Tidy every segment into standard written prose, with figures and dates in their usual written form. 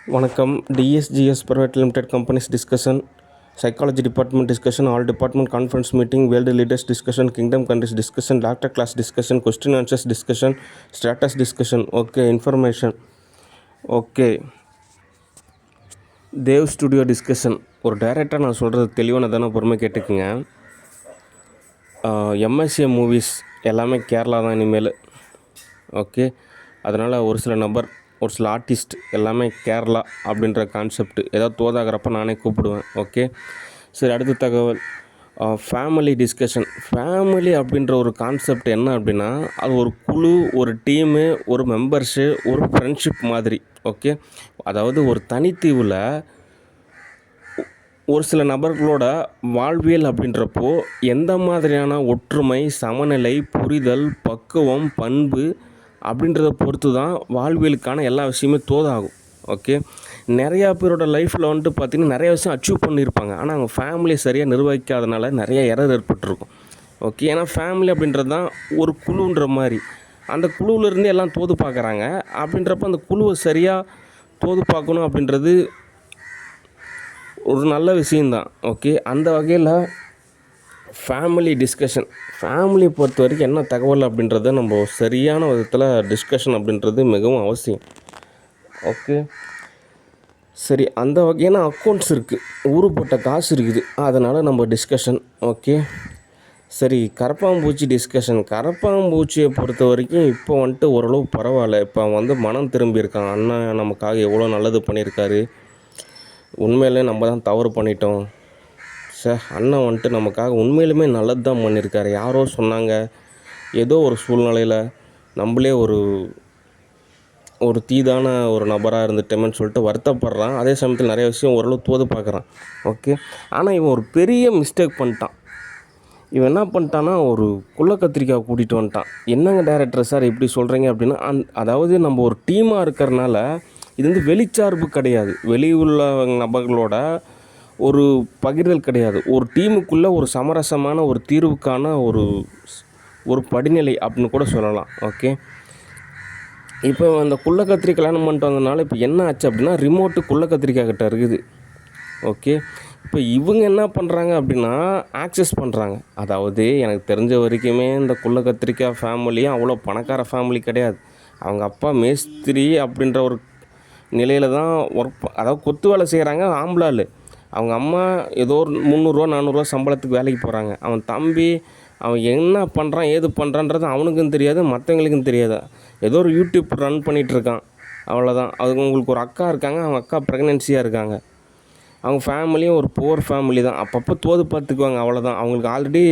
வணக்கம். D S G S private limited companies discussion, psychology department discussion, all department conference meeting, world leaders discussion, kingdom countries discussion, doctor class discussion, question answers discussion, status discussion. Okay, information. Okay, Dev studio discussion. ஒரு டைரக்டராக நான் சொல்கிறது தெளிவானதான பொறுமை கேட்டுக்குங்க. MSA movies எல்லாமே கேரளா தான் இனிமேல். Okay, அதனால் ஒரு சில ஆர்டிஸ்ட் எல்லாமே கேரளா அப்படின்ற கான்செப்ட். ஏதாவது தோதாகிறப்ப நானே கூப்பிடுவேன். ஓகே, சரி. அடுத்த தகவல், ஃபேமிலி டிஸ்கஷன். ஃபேமிலி அப்படின்ற ஒரு கான்செப்ட் என்ன அப்படின்னா, அது ஒரு குழு, ஒரு டீமு, ஒரு மெம்பர்ஸு, ஒரு ஃப்ரெண்ட்ஷிப் மாதிரி. ஓகே, அதாவது ஒரு தனித்தீவில் ஒரு சில நபர்களோட வாழ்வியல் அப்படின்றப்போ எந்த மாதிரியான ஒற்றுமை, சமநிலை, புரிதல், பக்குவம், பண்பு அப்படின்றத பொறுத்து தான் வாழ்வியலுக்கான எல்லா விஷயமே தோதாகும். ஓகே, நிறையா பேரோட லைஃப்பில் வந்துட்டு பார்த்திங்கன்னா நிறைய விஷயம் அச்சீவ் பண்ணியிருப்பாங்க. ஆனால் அவங்க ஃபேமிலியை சரியாக நிர்வகிக்காதனால நிறைய எரர் ஏற்பட்டிருக்கும். ஓகே, ஏன்னா ஃபேமிலி அப்படின்றது தான் ஒரு குழுன்ற மாதிரி. அந்த குழுவிலேருந்து எல்லாம் தோது பார்க்குறாங்க. அப்படின்றப்ப அந்த குழுவை சரியாக தோது பார்க்கணும் அப்படின்றது ஒரு நல்ல விஷயந்தான். ஓகே, அந்த வகையில் ஃபேமிலி டிஸ்கஷன், ஃபேமிலியை பொறுத்த வரைக்கும் என்ன தகவல் அப்படின்றத நம்ம சரியான விதத்தில் டிஸ்கஷன் அப்படின்றது மிகவும் அவசியம். ஓகே, சரி. அந்த வகையான அக்கௌண்ட்ஸ் இருக்குது, ஊருப்பட்ட காசு இருக்குது, அதனால் நம்ம டிஸ்கஷன். ஓகே, சரி. கரப்பாம்பூச்சி டிஸ்கஷன். கரப்பாம்பூச்சியை பொறுத்த வரைக்கும் இப்போ வந்துட்டு ஓரளவு பரவாயில்ல. இப்போ மனம் திரும்பியிருக்கான். அண்ணன் நமக்காக எவ்வளோ நல்லது பண்ணியிருக்காரு, உண்மையிலே நம்ம தான் தவறு பண்ணிட்டோம் சார், அண்ணன் வந்துட்டு நமக்காக உண்மையிலுமே நல்லது தான் பண்ணியிருக்காரு. யாரோ சொன்னாங்க, ஏதோ ஒரு சூழ்நிலையில் நம்மளே ஒரு தீதான ஒரு நபராக இருந்துட்டோமேன்னு சொல்லிட்டு வருத்தப்படுறான். அதே சமயத்தில் நிறைய விஷயம் ஓரளவு தோது பார்க்குறான். ஓகே, ஆனால் இவன் ஒரு பெரிய மிஸ்டேக் பண்ணிட்டான். இவன் என்ன பண்ணிட்டான்னா, ஒரு குள்ள கத்திரிக்காய் கூட்டிகிட்டு வந்துட்டான். என்னங்க டைரக்டர் சார் இப்படி சொல்கிறீங்க அப்படின்னா, அதாவது நம்ம ஒரு டீமாக இருக்கிறனால இது வெளிச்சார்பு கிடையாது, வெளி உள்ள நபர்களோட ஒரு பகிர்தல் கிடையாது. ஒரு டீமுக்குள்ளே ஒரு சமரசமான ஒரு தீர்வுக்கான ஒரு படிநிலை அப்படின்னு கூட சொல்லலாம். ஓகே, இப்போ அந்த குள்ள கத்திரி கல்யாணம் பண்ணிட்டு வந்ததுனால இப்போ என்ன ஆச்சு அப்படின்னா, ரிமோட்டு குள்ள கத்திரிக்காய் கிட்ட இருக்குது. ஓகே, இப்போ இவங்க என்ன பண்ணுறாங்க அப்படின்னா, ஆக்சஸ் பண்ணுறாங்க. அதாவது எனக்கு தெரிஞ்ச வரைக்குமே இந்த குள்ள கத்திரிக்காய் ஃபேமிலியும் அவ்வளோ பணக்கார ஃபேமிலி கிடையாது. அவங்க அப்பா மேஸ்திரி அப்படின்ற ஒரு நிலையில் தான் அதாவது கொத்து வேலை செய்கிறாங்க, ஆம்பளாள். அவங்க அம்மா ஏதோ ஒரு 300 400 சம்பளத்துக்கு வேலைக்கு போகிறாங்க. அவன் தம்பி அவன் என்ன பண்ணுறான், ஏது பண்ணுறான்றது அவனுக்கும் தெரியாது, மற்றவங்களுக்கும் தெரியாது. ஏதோ ஒரு யூடியூப் ரன் பண்ணிகிட்ருக்கான், அவ்வளோதான். அதுக்கு உங்களுக்கு ஒரு அக்கா இருக்காங்க, அவங்க அக்கா ப்ரெக்னென்சியாக இருக்காங்க. அவங்க ஃபேமிலியும் ஒரு புவர் ஃபேமிலி தான், அப்பப்போ தோது பார்த்துக்குவாங்க, அவ்வளோதான். அவங்களுக்கு ஆல்ரெடி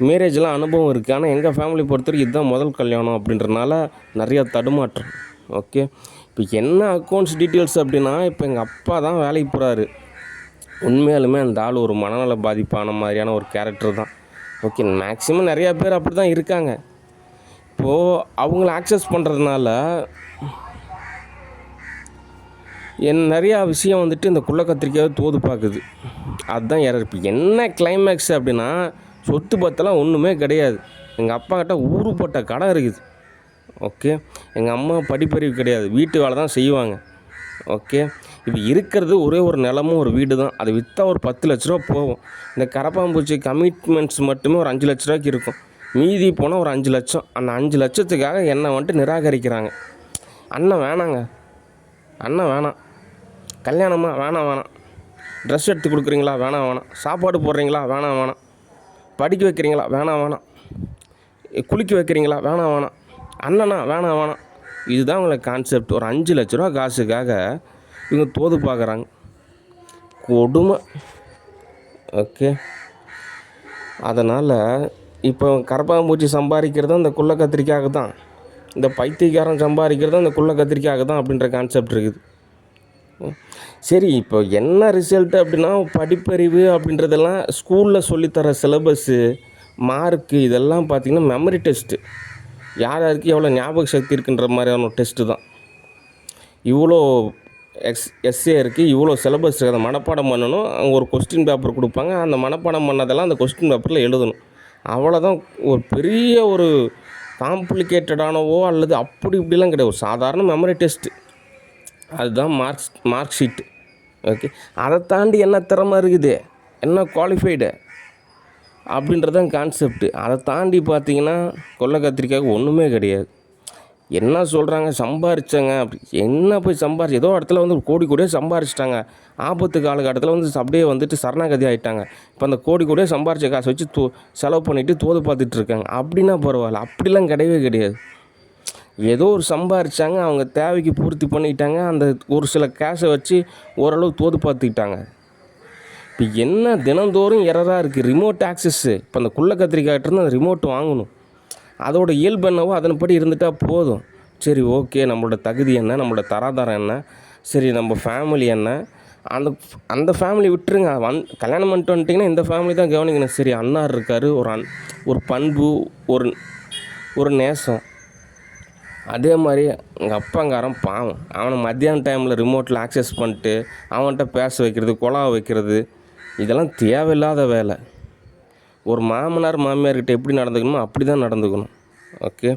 மேரேஜெலாம் அனுபவம் இருக்குது. ஆனால் எங்கள் ஃபேமிலி பொறுத்தவரைக்கும் இதுதான் முதல் கல்யாணம் அப்படின்றனால நிறையா தடுமாற்றம். ஓகே, இப்போ என்ன அக்கௌண்ட்ஸ் டீட்டெயில்ஸ் அப்படின்னா, இப்போ எங்கள் அப்பா தான் வேலைக்கு போகிறாரு. உண்மையாலுமே அந்த ஆள் ஒரு மனநல பாதிப்பான மாதிரியான ஒரு கேரக்டர் தான். ஓகே, மேக்ஸிமம் நிறையா பேர் அப்படி தான் இருக்காங்க. இப்போது அவங்கள ஆக்சஸ் பண்ணுறதுனால நிறையா விஷயம் வந்துட்டு இந்த குள்ள கத்திரிக்காவை தோது பார்க்குது. அதுதான் எரர். இப்போ என்ன கிளைமேக்ஸ் அப்படின்னா, சொத்து பத்தெல்லாம் ஒன்றுமே கிடையாது. எங்கள் அப்பா கிட்ட ஊருப்பட்ட கடன் இருக்குது. ஓகே, எங்கள் அம்மா படிப்பறிவு கிடையாது, வீட்டு வேலை தான் செய்வாங்க. ஓகே, இப்போ இருக்கிறது ஒரே ஒரு நிலமும் ஒரு வீடு தான். அதை விற்றா ஒரு 10 லட்ச ரூபா போகும். இந்த கரப்பாம்பூச்சி கமிட்மெண்ட்ஸ் மட்டுமே ஒரு 5 லட்ச ரூபாய்க்கு இருக்கும். மீதி போனால் ஒரு 5 லட்சம். அந்த 5 லட்சத்துக்காக என்னை வந்துட்டு நிராகரிக்கிறாங்க. அண்ணன் வேணாங்க, அண்ணன் வேணாம், கல்யாணமா வேணாம், ட்ரெஸ் எடுத்து கொடுக்குறீங்களா, வேணாம், சாப்பாடு போடுறீங்களா, வேணாம், படிக்க வைக்கிறீங்களா, வேணாம், குளிக்க வைக்கிறீங்களா, வேணாம், அண்ணனா வேணாம். இதுதான் உங்களுக்கு கான்செப்ட். ஒரு 5 லட்ச ரூபா காசுக்காக இவங்க தோது பார்க்குறாங்க. கொடுமை. ஓகே, அதனால் இப்போ கரப்பாம்பூச்சி சம்பாதிக்கிறதும் இந்த குள்ள கத்திரிக்காக தான், இந்த பைத்தியக்காரன் சம்பாதிக்கிறதும் இந்த குள்ள கத்திரிக்காக தான் அப்படின்ற கான்செப்ட் இருக்குது. சரி, இப்போ என்ன ரிசல்ட்டு அப்படின்னா, படிப்பறிவு அப்படின்றதெல்லாம் ஸ்கூலில் சொல்லித்தர சிலபஸ்ஸு, மார்க்கு, இதெல்லாம் பார்த்திங்கன்னா மெமரி டெஸ்ட்டு. யார் யாருக்கு எவ்வளோ ஞாபக சக்தி இருக்குன்ற மாதிரியான ஒரு டெஸ்ட்டு தான். இவ்வளோ எஸ்ஏ இருக்குது, இவ்வளோ சிலபஸ் இருக்குது, அதை மனப்பாடம் பண்ணணும். அவங்க ஒரு கொஸ்டின் பேப்பர் கொடுப்பாங்க, அந்த மனப்பாடம் பண்ணதெல்லாம் அந்த கொஸ்டின் பேப்பரில் எழுதணும், அவ்வளோதான். ஒரு பெரிய ஒரு காம்ப்ளிகேட்டடானவோ அல்லது அப்படி இப்படிலாம் கிடையாது, ஒரு சாதாரண மெமரி டெஸ்ட்டு. அதுதான் மார்க் ஷீட். ஓகே, அதை தாண்டி என்ன திறமை இருக்குது, என்ன குவாலிஃபைடு அப்படின்றதான் கான்செப்ட்டு. அதை தாண்டி பார்த்தீங்கன்னா கொல்லை கத்திரிக்காய்க்கு ஒன்றுமே கிடையாது. என்ன சொல்கிறாங்க, சம்பாரிச்சாங்க அப்படி, என்ன போய் சம்பாரிச்சு ஏதோ இடத்துல வந்து கோடி கோடியாக சம்பாரிச்சிட்டாங்க. ஆபத்து காலகட்டத்தில் வந்து அப்படியே வந்துட்டு சரணாகதி ஆகிட்டாங்க. இப்போ அந்த கோடி கோடியாக சம்பாரித்த காசை வச்சு செலவு பண்ணிவிட்டு தோது பார்த்துட்டு இருக்காங்க. அப்படின்னா பரவாயில்ல, அப்படிலாம் கிடையவே கிடையாது. ஏதோ ஒரு சம்பாரித்தாங்க, அவங்க தேவைக்கு பூர்த்தி பண்ணிக்கிட்டாங்க. அந்த ஒரு சில கேஷை வச்சு ஓரளவு தோது பார்த்துக்கிட்டாங்க. இப்போ என்ன தினந்தோறும் எரராக இருக்குது. ரிமோட் ஆக்சஸ்ஸு, இப்போ அந்த குள்ள கத்திரிக்காய்ட்டிருந்து அந்த ரிமோட் வாங்கணும். அதோட இயல்பு என்னவோ அதன்படி இருந்துட்டால் போதும். சரி, ஓகே, நம்மளோட தகுதி என்ன, நம்மளோட தராதரம் என்ன, சரி நம்ம ஃபேமிலி என்ன, அந்த ஃபேமிலி விட்டுருங்க. கல்யாணம் பண்ணிட்டு வந்துட்டிங்கன்னா இந்த ஃபேமிலி தான் கவனிக்கணும். சரி, அண்ணார் இருக்கார், ஒரு பண்பு, ஒரு நேசம். அதே மாதிரி எங்கள் அப்பாங்காரன் பாவம், அவனை மத்தியான டைமில் ரிமோட்டில் ஆக்சஸ் பண்ணிட்டு அவன்கிட்ட பேச வைக்கிறது, குழாவை வைக்கிறது, இதெல்லாம் தேவையில்லாத வேலை. ஒரு மாமனார் மாமியார்கிட்ட எப்படி நடந்துக்கணுமோ அப்படி தான் நடந்துக்கணும். ஓகே,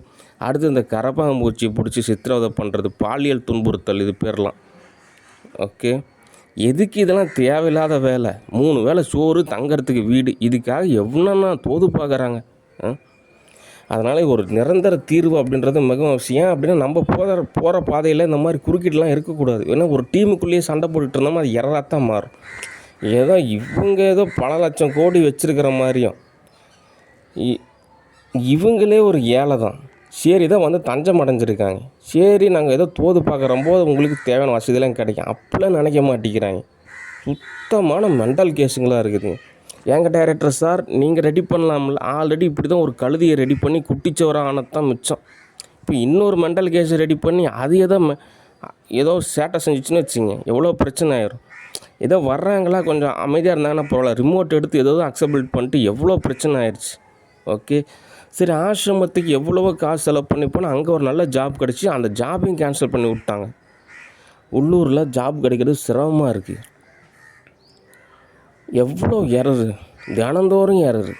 அடுத்து இந்த கரப்பாம்பூச்சி பிடிச்சி சித்திரவதை பண்ணுறது, பாலியல் துன்புறுத்தல், இது பேர்லாம். ஓகே, எதுக்கு இதெல்லாம் தேவையில்லாத வேலை? 3 வேளை சோறு, தங்கறதுக்கு வீடு, இதுக்காக எவ்வளோன்னா தோது பார்க்குறாங்க. அதனால் ஒரு நிரந்தர தீர்வு அப்படின்றது மிகவும் அவசியம். அப்படின்னா நம்ம போகிற பாதையில் இந்த மாதிரி குறுக்கீடெலாம் இருக்கக்கூடாது. ஏன்னா ஒரு டீமுக்குள்ளேயே சண்டை போட்டுட்டு இருந்தோம்னா அது எரராக தான் மாறும். ஏதோ பல லட்சம் கோடி வச்சுருக்கிற மாதிரியும் இவங்களே ஒரு ஏழை தான். சரி, தான் வந்து தஞ்சம் அடைஞ்சிருக்காங்க. சரி, நாங்கள் ஏதோ தோது பார்க்குறம்போது உங்களுக்கு தேவையான வசதியெல்லாம் கிடைக்கும், அப்படிலாம் நினைக்க மாட்டேங்கிறாங்க. சுத்தமான மெண்டல் கேஸுங்களாக இருக்குதுங்க. எங்கள் டைரக்டர் சார், நீங்கள் ரெடி பண்ணலாம்ல, ஆல்ரெடி இப்படி தான் ஒரு கழுதியை ரெடி பண்ணி குட்டிச்சவராக ஆனதான் மிச்சம். இப்போ இன்னொரு மெண்டல் கேஸை ரெடி பண்ணி அது ஏதோ சேட்டை செஞ்சிச்சுன்னு வச்சுங்க, எவ்வளோ பிரச்சனை ஆயிரும். ஏதோ வர்றாங்களா, கொஞ்சம் அமைதியாக இருந்தாங்கன்னா பரவாயில்ல, ரிமோட் எடுத்து ஏதோ அக்செப்ட் பண்ணிட்டு எவ்வளோ பிரச்சனை ஆயிடுச்சு. ஓகே, சரி, ஆசிரமத்துக்கு எவ்வளவோ காசு செலவு பண்ணி போனால் அங்கே ஒரு நல்ல ஜாப் கிடச்சி அந்த ஜாபையும் கேன்சல் பண்ணி விட்டாங்க. உள்ளூரில் ஜாப் கிடைக்கிறது சிரமமாக இருக்குது. எவ்வளோ எரரு, தினந்தோறும் எரரு.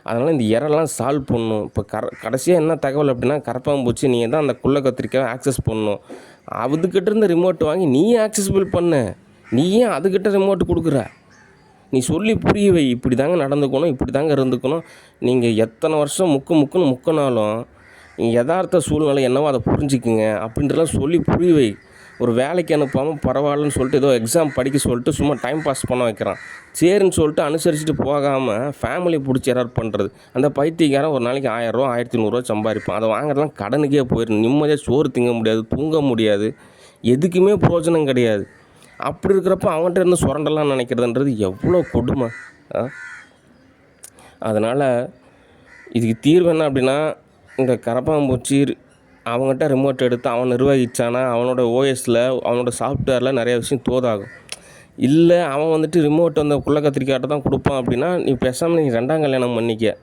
அதனால் இந்த எரெல்லாம் சால்வ் பண்ணணும். இப்போ கடைசியாக என்ன தகவல் அப்படின்னா, கரப்பாம்பூச்சி நீங்கள் தான் அந்த குள்ள கத்திரிக்காய் ஆக்சஸ் பண்ணணும். அதுக்கிட்ட இருந்து ரிமோட் வாங்கி நீயே ஆக்சஸபிள் பண்ண, நீ ஏன் அதுக்கிட்ட ரிமோட் கொடுக்குற? நீ சொல்லி புரிய வை, இப்படி தாங்க நடந்துக்கணும், இப்படி தாங்க இருந்துக்கணும். நீங்கள் எத்தனை வருஷம் முக்கினாலும் யதார்த்த சூழ்நிலை என்னவோ அதை புரிஞ்சுக்குங்க அப்படின்றலாம் சொல்லி புரிய வை. ஒரு வேலைக்கு அனுப்பாமல் பரவாயில்லன்னு சொல்லிட்டு ஏதோ எக்ஸாம் படிக்க சொல்லிட்டு சும்மா டைம் பாஸ் பண்ண வைக்கிறான். சரின்னு சொல்லிட்டு அனுசரிச்சுட்டு போகாமல் ஃபேமிலி பிடிச்சி எரர் பண்ணுறது. அந்த பைத்தியக்காரன் ஒரு நாளைக்கு 1000 ரூபா 1500 சம்பாதிப்பான். அதை வாங்குறதுலாம் கடனுக்கே போயிடும். நிம்மதியாக சோறு திங்க முடியாது, தூங்க முடியாது, எதுக்குமே பிரயோஜனம் கிடையாது. அப்படி இருக்கிறப்ப அவன்கிட்ட இருந்து சுரண்டலாம் நினைக்கிறதுன்றது எவ்வளோ கொடுமை. அதனால் இதுக்கு தீர்வு என்ன அப்படின்னா, இந்த கரப்பாம்பூச்சி அவங்ககிட்ட ரிமோட் எடுத்து அவன் நிர்வகித்தானா அவனோட ஓஎஸில் அவனோட சாஃப்ட்வேரில் நிறைய விஷயம் தோதாகும். இல்லை அவன் வந்துட்டு ரிமோட் அந்த குள்ள கத்திரிக்காய்ட்ட தான் கொடுப்பான் அப்படின்னா, நீ பேசாமல் நீ 2ஆம் கல்யாணம் பண்ணிக்க.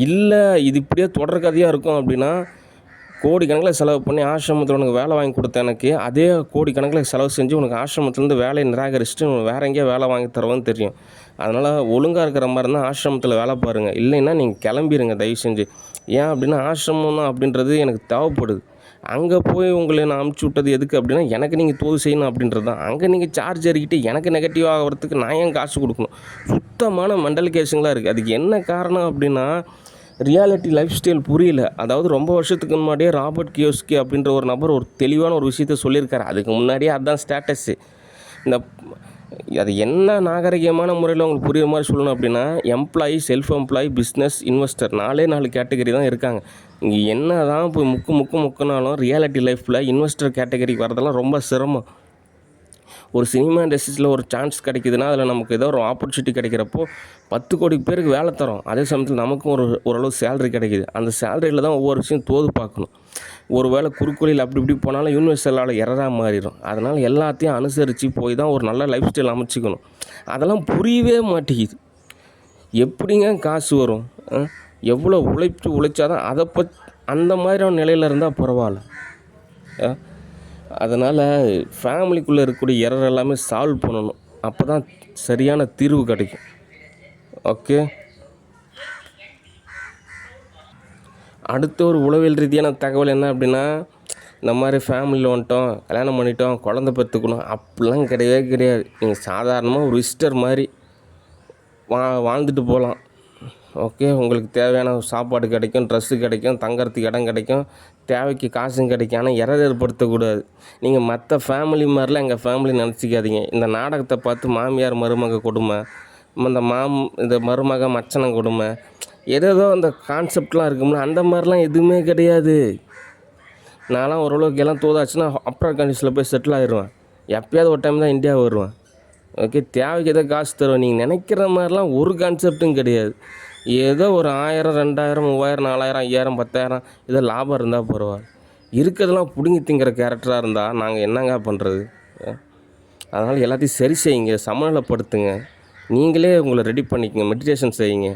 இல்லை இது இப்படியே தொடர் கதையாக இருக்கும் அப்படின்னா, கோடிக்கணக்கில் செலவு பண்ணி ஆசிரமத்தில் உனக்கு வேலை வாங்கி கொடுத்த எனக்கு அதே கோடிக்கணக்கில் செலவு செஞ்சு உனக்கு ஆசிரமத்துலேருந்து வேலையை நிராகரிச்சுட்டு வேறு எங்கேயோ வேலை வாங்கி தருவோன்னு தெரியும். அதனால் ஒழுங்காக இருக்கிற மாதிரி இருந்தால் ஆசிரமத்தில் வேலை பாருங்கள். இல்லைன்னா நீங்கள் கிளம்பிடுங்க தயவு செஞ்சு. ஏன் அப்படின்னா ஆசிரமம் தான் அப்படின்றது எனக்கு தேவைப்படுது. அங்கே போய் உங்களை நான் அமுச்சு விட்டது எதுக்கு அப்படின்னா, எனக்கு நீங்கள் தோது செய்யணும் அப்படின்றது தான். அங்கே நீங்கள் சார்ஜ் ஏறிக்கிட்டு எனக்கு நெகட்டிவ் ஆகிறதுக்கு நான் ஏன் காசு கொடுக்கணும்? சுத்தமான மெண்டல் கேஸுங்களாக இருக்குது. அதுக்கு என்ன காரணம் அப்படின்னா, ரியாலிட்டி லைஃப் ஸ்டைல் புரியல. அதாவது ரொம்ப வருஷத்துக்கு முன்னாடியே ராபர்ட் கியோஸ்கி அப்படின்ற ஒரு நபர் ஒரு தெளிவான ஒரு விஷயத்த சொல்லியிருக்காரு. அதுக்கு முன்னாடியே அதுதான் ஸ்டேட்டஸ்ஸு. அது என்ன நாகரிகமான முறையில் உங்களுக்கு புரியுற மாதிரி சொல்லணும் அப்படின்னா, employee, self employee, business, investor 4 category தான் இருக்காங்க. இங்கே என்ன தான் போய் முக்குனாலும் ரியாலிட்டி லைஃப்பில் இன்வெஸ்டர் கேட்டகரிக்கு வரதெல்லாம் ரொம்ப சிரமம். ஒரு சினிமா இண்டஸ்ட்ரியில் ஒரு சான்ஸ் கிடைக்குதுன்னா அதில் நமக்கு ஏதோ ஒரு ஆப்பர்ச்சுனிட்டி கிடைக்கிறப்போ 10 கோடி பேருக்கு வேலை தரோம். அதே சமயத்தில் நமக்கும் ஓரளவு சேலரி கிடைக்கிது. அந்த சேலரியில் தான் ஒவ்வொரு விஷயம் தோது பார்க்கணும். ஒரு வேளை குறுக்கோளில் அப்படி இப்படி போனாலும் யூனிவர்சலால் எரராக மாறிடும். அதனால் எல்லாத்தையும் அனுசரித்து போய் தான் ஒரு நல்ல லைஃப் ஸ்டைல் அமைச்சிக்கணும். அதெல்லாம் புரியவே மாட்டேங்குது. எப்படிங்க காசு வரும்? எவ்வளோ உழைச்சா தான் அதை அந்த மாதிரியான நிலையில் இருந்தால் பரவாயில்ல. அதனால் ஃபேமிலிக்குள்ளே இருக்கக்கூடிய எரர் எல்லாமே சால்வ் பண்ணணும். அப்போ தான் சரியான தீர்வு கிடைக்கும். ஓகே, அடுத்த ஒரு உளவியல் ரீதியான தகவல் என்ன அப்படின்னா, இந்த மாதிரி ஃபேமிலியில் வந்துட்டோம், கல்யாணம் பண்ணிட்டோம், குழந்த பெற்றுக்கணும் அப்படிலாம் கிடையவே கிடையாது. நீங்கள் சாதாரணமாக ஒரு விசிட்டர் மாதிரி வாழ்ந்துட்டு போகலாம். ஓகே, உங்களுக்கு தேவையான சாப்பாடு கிடைக்கும், ட்ரெஸ்ஸு கிடைக்கும், தங்கறதுக்கு இடம் கிடைக்கும், தேவைக்கு காசும் கிடைக்கும். ஆனால் ஏற்படுத்தக்கூடாது. நீங்கள் மற்ற ஃபேமிலி மாதிரிலாம் எங்கள் ஃபேமிலி நினச்சிக்காதீங்க. இந்த நாடகத்தை பார்த்து மாமியார் மருமக கொடுமை, இந்த மருமக மச்சனை கொடுமை, ஏதேதோ அந்த கான்செப்ட்லாம் இருக்கும்ல, அந்த மாதிரிலாம் எதுவுமே கிடையாது. நான்லாம் ஓரளவுக்கு எல்லாம் தோதாச்சுன்னா அப்ராட் கண்ட்ரீஸில் போய் செட்டில் ஆகிடுவேன். எப்போயாவது ஒரு டைம் தான் இந்தியா வருவேன். ஓகே, தேவைக்கு எதோ காசு தருவேன். நீங்கள் நினைக்கிற மாதிரிலாம் ஒரு கான்செப்ட்டும் கிடையாது. ஏதோ ஒரு 1000, 2000, 3000, 4000, 5000, 10,000 ஏதோ லாபம் இருந்தால் பரவாயில்ல. இருக்கிறதெல்லாம் பிடுங்கி திங்கிற கேரக்டராக இருந்தால் நாங்கள் என்னங்க பண்ணுறது? அதனால் எல்லாத்தையும் சரி செய்யுங்க, சமநிலைப்படுத்துங்க. நீங்களே உங்களை ரெடி பண்ணிக்கங்க, மெடிடேஷன் செய்யுங்க.